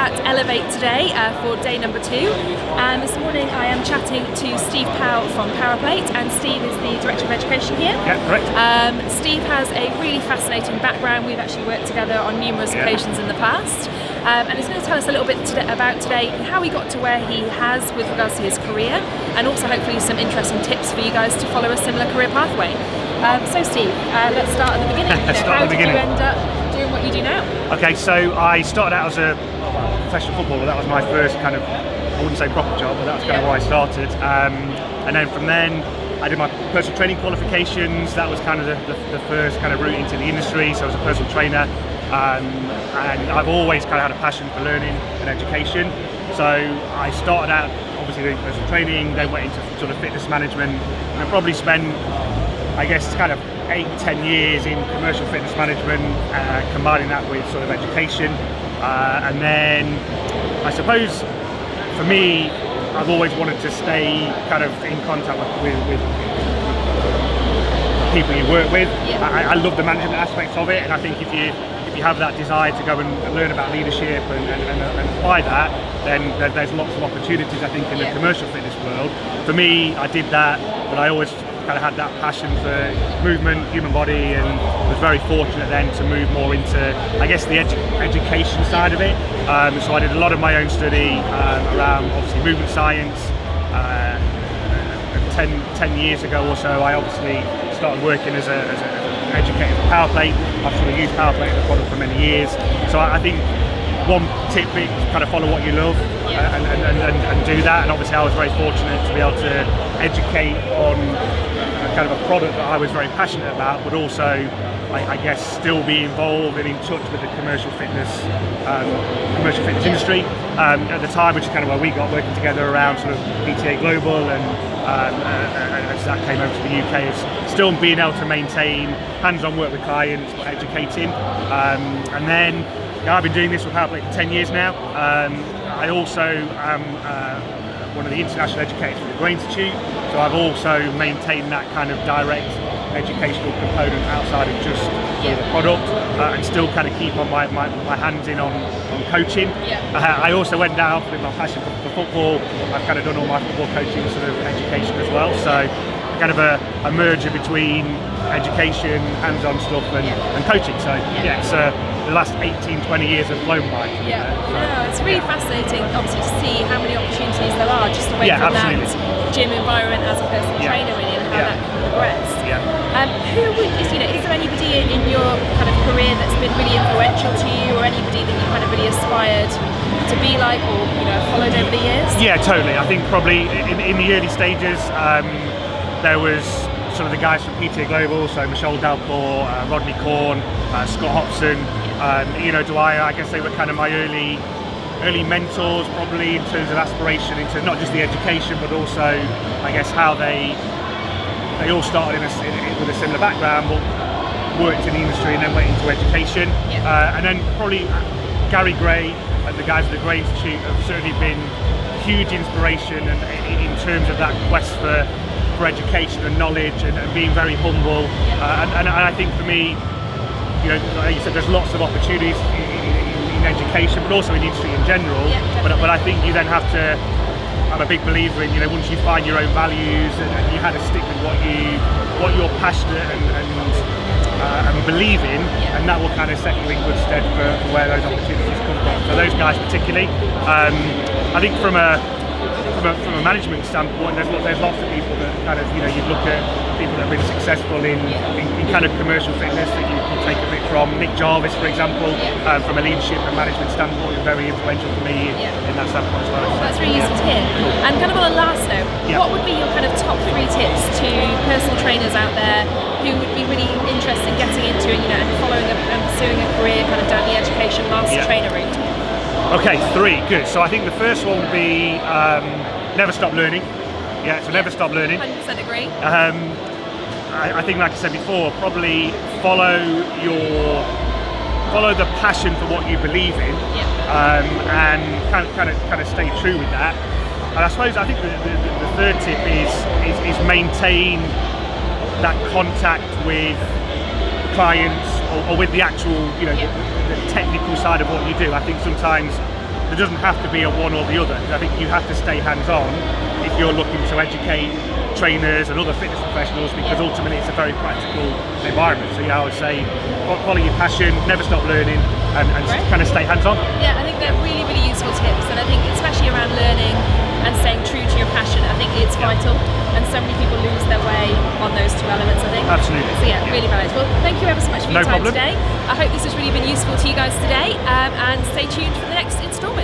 at Elevate today for day number 2, and this morning I am chatting to Steve Powell from Powerplate, and Steve is the Director of Education here. Yeah, correct. Steve has a really fascinating background. We've actually worked together on numerous occasions in the past, and he's going to tell us a little bit about today how he got to where he has with regards to his career, and also hopefully some interesting tips for you guys to follow a similar career pathway. So Steve, let's start at the beginning. How did you end up doing what you do now? Okay, so I started out as a professional footballer. That was my first kind of, I wouldn't say proper job, but that's kind of where I started. And then from then, I did my personal training qualifications. That was kind of the first kind of route into the industry. So I was a personal trainer, and I've always kind of had a passion for learning and education. So I started out obviously doing personal training, then went into sort of fitness management, and I probably spent, I guess, kind of 8-10 years in commercial fitness management, combining that with sort of education. And then I suppose for me, I've always wanted to stay kind of in contact with people you work with. I love the management aspect of it, and I think if you have that desire to go and learn about leadership and apply that, then there's lots of opportunities, I think, in the commercial fitness world. For me, I did that, but I always kind of had that passion for movement, human body, and was very fortunate then to move more into, I guess, the education side of it. So I did a lot of my own study around obviously movement science. 10 years ago or so, I obviously started working as an educator for Powerplate. I've sort of used Powerplate as a product for many years. So I think one tip is kind of follow what you love and do that. And obviously I was very fortunate to be able to educate on kind of a product that I was very passionate about, but also I guess still be involved and in touch with the commercial fitness industry at the time, which is kind of where we got working together around sort of PTA Global, and as that came over to the UK, it's still being able to maintain hands-on work with clients, but educating. And then I've been doing this with Powerplate for 10 years now. I also am one of the international educators for the Grey Institute, so I've also maintained that kind of direct educational component outside of just the product, and still kind of keep on my hands in on coaching. I also went down with my passion for football. I've kind of done all my football coaching sort of education as well, so kind of a merger between education, hands-on stuff, and coaching. So it's the last 18-20 years have flown by. It's really fascinating, obviously, to see how many opportunities there are just away from that gym environment as a personal trainer, really, and how that can progress. Is there anybody in your kind of career that's been really influential to you, or anybody that you kind of really aspired to be like, or followed over the years? Yeah, totally. I think probably in the early stages, there was sort of the guys from PTA Global, so Michelle Dalport, Rodney Corn, Scott Hobson. I guess they were kind of my early mentors, probably, in terms of aspiration into not just the education, but also, I guess, how they all started with a similar background, but worked in the industry and then went into education. And then probably Gary Gray and the guys at the Grey Institute have certainly been huge inspiration, and in terms of that quest for education and knowledge, and being very humble. And I think for me, like you said, there's lots of opportunities in education, but also in the industry in general. But I think you then have to, I'm a big believer in, once you find your own values and you had to stick with what you're passionate and believe in, and that will kind of set you in good stead for where those opportunities come from. So those guys particularly. I think from a management standpoint, there's lots of people that kind of, you look at people that have been successful in kind of commercial fitness that you can take a bit from. Nick Jarvis, for example, from a leadership and management standpoint, is very influential for me in that standpoint as well. That's really useful to hear. And kind of on a last note, what would be your kind of top 3 tips to personal trainers out there who would be really interested in getting into it, and following and pursuing a career kind of down the education master trainer route? Okay, 3, good. So I think the first one would be never stop learning. Never stop learning. 100% agree. I think, like I said before, probably follow the passion for what you believe in, and kind of stay true with that. And I suppose I think the third tip is maintain that contact with clients or with the actual, the technical side of what you do. I think sometimes there doesn't have to be a one or the other. I think you have to stay hands-on if you're looking to educate trainers and other fitness professionals, because ultimately it's a very practical environment. So yeah, I would say follow your passion, never stop learning, and kind of stay hands-on. Yeah, I think they're really, really useful tips, and I think especially around learning and staying true to your passion, I think it's vital, and so many people lose their way on those two elements, I think. Absolutely. So yeah, really valid. Well, thank you ever so much for your time today. I hope this has really been useful to you guys today, and stay tuned for the next instalment.